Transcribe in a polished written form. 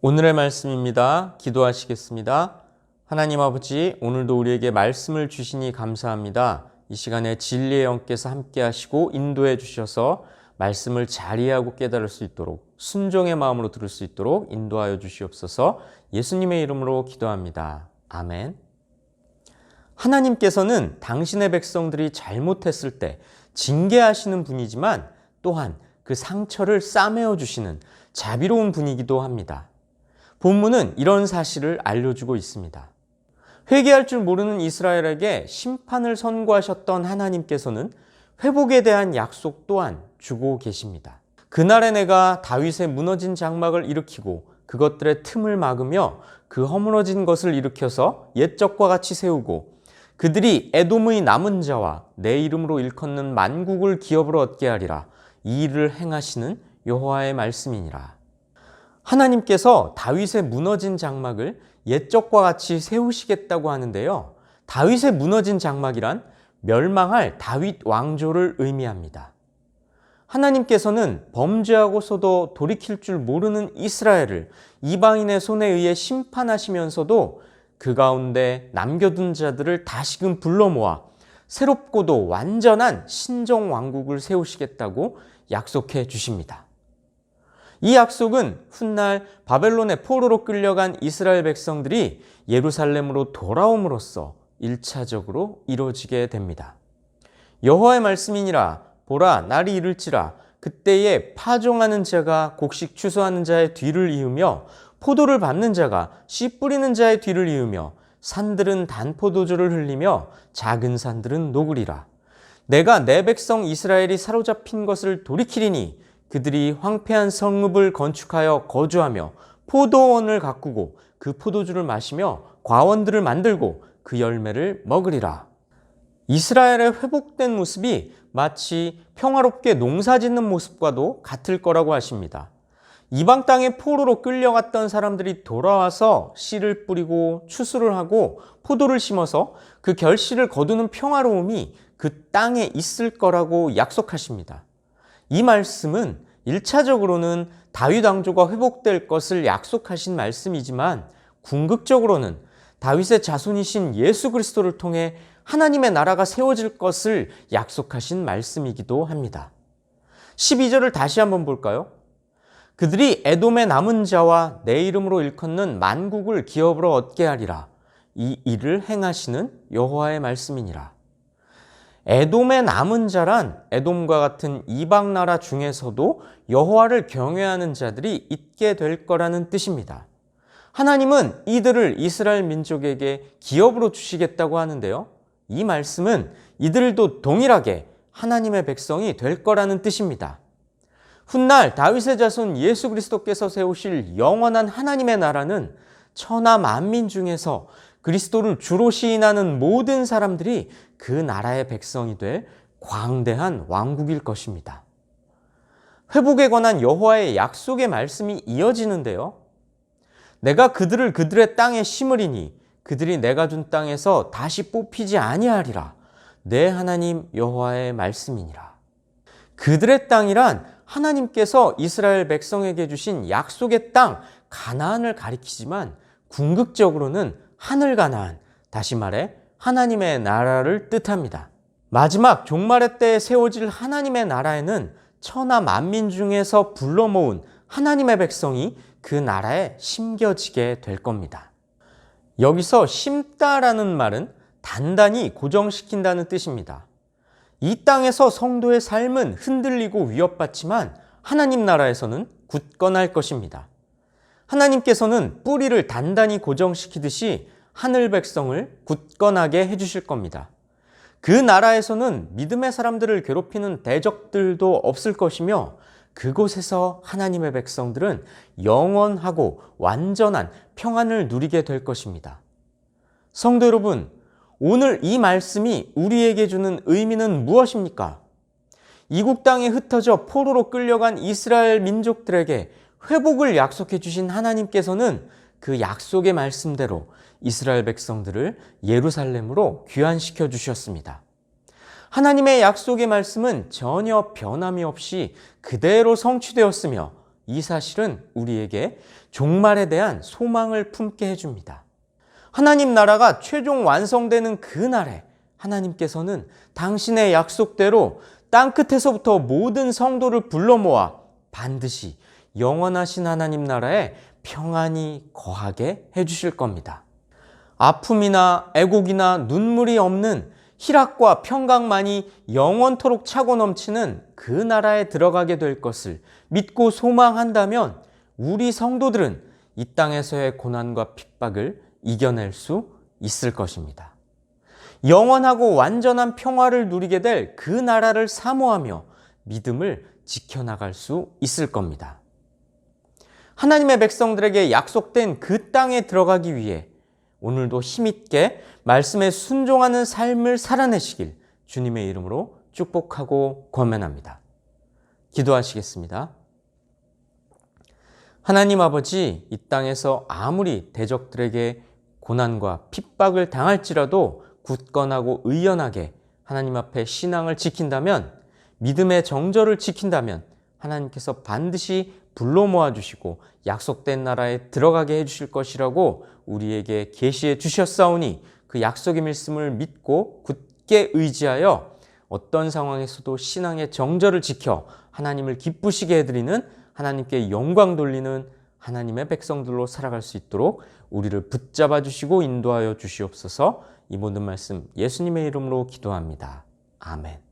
오늘의 말씀입니다. 기도하시겠습니다. 하나님 아버지, 오늘도 우리에게 말씀을 주시니 감사합니다. 이 시간에 진리의 영께서 함께 하시고 인도해 주셔서 말씀을 잘 이해하고 깨달을 수 있도록 순종의 마음으로 들을 수 있도록 인도하여 주시옵소서. 예수님의 이름으로 기도합니다. 아멘. 하나님께서는 당신의 백성들이 잘못했을 때 징계하시는 분이지만 또한 그 상처를 싸매어 주시는 자비로운 분이기도 합니다. 본문은 이런 사실을 알려주고 있습니다. 회개할 줄 모르는 이스라엘에게 심판을 선고하셨던 하나님께서는 회복에 대한 약속 또한 주고 계십니다. 그날에 내가 다윗의 무너진 장막을 일으키고 그것들의 틈을 막으며 그 허물어진 것을 일으켜서 옛적과 같이 세우고 그들이 에돔의 남은 자와 내 이름으로 일컫는 만국을 기업으로 얻게 하리라. 이 일을 행하시는 여호와의 말씀이니라. 하나님께서 다윗의 무너진 장막을 옛적과 같이 세우시겠다고 하는데요. 다윗의 무너진 장막이란 멸망할 다윗 왕조를 의미합니다. 하나님께서는 범죄하고서도 돌이킬 줄 모르는 이스라엘을 이방인의 손에 의해 심판하시면서도 그 가운데 남겨둔 자들을 다시금 불러 모아 새롭고도 완전한 신정 왕국을 세우시겠다고 약속해 주십니다. 이 약속은 훗날 바벨론의 포로로 끌려간 이스라엘 백성들이 예루살렘으로 돌아옴으로써 1차적으로 이루어지게 됩니다. 여호와의 말씀이니라. 보라, 날이 이를지라. 그때에 파종하는 자가 곡식 추수하는 자의 뒤를 이으며 포도를 밟는 자가 씨 뿌리는 자의 뒤를 이으며 산들은 단포도주를 흘리며 작은 산들은 녹으리라. 내가 내 백성 이스라엘이 사로잡힌 것을 돌이키리니 그들이 황폐한 성읍을 건축하여 거주하며 포도원을 가꾸고 그 포도주를 마시며 과원들을 만들고 그 열매를 먹으리라. 이스라엘의 회복된 모습이 마치 평화롭게 농사짓는 모습과도 같을 거라고 하십니다. 이방 땅의 포로로 끌려갔던 사람들이 돌아와서 씨를 뿌리고 추수를 하고 포도를 심어서 그 결실을 거두는 평화로움이 그 땅에 있을 거라고 약속하십니다. 이 말씀은 1차적으로는 다윗 왕조가 회복될 것을 약속하신 말씀이지만 궁극적으로는 다윗의 자손이신 예수 그리스도를 통해 하나님의 나라가 세워질 것을 약속하신 말씀이기도 합니다. 12절을 다시 한번 볼까요? 그들이 에돔의 남은 자와 내 이름으로 일컫는 만국을 기업으로 얻게 하리라. 이 일을 행하시는 여호와의 말씀이니라. 에돔의 남은 자란 에돔과 같은 이방 나라 중에서도 여호와를 경외하는 자들이 있게 될 거라는 뜻입니다. 하나님은 이들을 이스라엘 민족에게 기업으로 주시겠다고 하는데요. 이 말씀은 이들도 동일하게 하나님의 백성이 될 거라는 뜻입니다. 훗날 다윗의 자손 예수 그리스도께서 세우실 영원한 하나님의 나라는 천하 만민 중에서 그리스도를 주로 시인하는 모든 사람들이 그 나라의 백성이 될 광대한 왕국일 것입니다. 회복에 관한 여호와의 약속의 말씀이 이어지는데요. 내가 그들을 그들의 땅에 심으리니 그들이 내가 준 땅에서 다시 뽑히지 아니하리라. 내 하나님 여호와의 말씀이니라. 그들의 땅이란 하나님께서 이스라엘 백성에게 주신 약속의 땅 가나안을 가리키지만 궁극적으로는 하늘 가나안, 다시 말해 하나님의 나라를 뜻합니다. 마지막 종말의 때에 세워질 하나님의 나라에는 천하 만민 중에서 불러 모은 하나님의 백성이 그 나라에 심겨지게 될 겁니다. 여기서 심다라는 말은 단단히 고정시킨다는 뜻입니다. 이 땅에서 성도의 삶은 흔들리고 위협받지만 하나님 나라에서는 굳건할 것입니다. 하나님께서는 뿌리를 단단히 고정시키듯이 하늘 백성을 굳건하게 해주실 겁니다. 그 나라에서는 믿음의 사람들을 괴롭히는 대적들도 없을 것이며 그곳에서 하나님의 백성들은 영원하고 완전한 평안을 누리게 될 것입니다. 성도 여러분, 오늘 이 말씀이 우리에게 주는 의미는 무엇입니까? 이국 땅에 흩어져 포로로 끌려간 이스라엘 민족들에게 회복을 약속해 주신 하나님께서는 그 약속의 말씀대로 이스라엘 백성들을 예루살렘으로 귀환시켜 주셨습니다. 하나님의 약속의 말씀은 전혀 변함이 없이 그대로 성취되었으며 이 사실은 우리에게 종말에 대한 소망을 품게 해줍니다. 하나님 나라가 최종 완성되는 그날에 하나님께서는 당신의 약속대로 땅끝에서부터 모든 성도를 불러 모아 반드시 영원하신 하나님 나라에 평안히 거하게 해주실 겁니다. 아픔이나 애곡이나 눈물이 없는 희락과 평강만이 영원토록 차고 넘치는 그 나라에 들어가게 될 것을 믿고 소망한다면 우리 성도들은 이 땅에서의 고난과 핍박을 이겨낼 수 있을 것입니다. 영원하고 완전한 평화를 누리게 될 그 나라를 사모하며 믿음을 지켜나갈 수 있을 겁니다. 하나님의 백성들에게 약속된 그 땅에 들어가기 위해 오늘도 힘있게 말씀에 순종하는 삶을 살아내시길 주님의 이름으로 축복하고 권면합니다. 기도하시겠습니다. 하나님 아버지, 이 땅에서 아무리 대적들에게 고난과 핍박을 당할지라도 굳건하고 의연하게 하나님 앞에 신앙을 지킨다면, 믿음의 정절을 지킨다면 하나님께서 반드시 불러 모아주시고 약속된 나라에 들어가게 해주실 것이라고 우리에게 계시해 주셨사오니 그 약속의 말씀을 믿고 굳게 의지하여 어떤 상황에서도 신앙의 정절을 지켜 하나님을 기쁘시게 해드리는, 하나님께 영광 돌리는 하나님의 백성들로 살아갈 수 있도록 우리를 붙잡아 주시고 인도하여 주시옵소서. 이 모든 말씀 예수님의 이름으로 기도합니다. 아멘.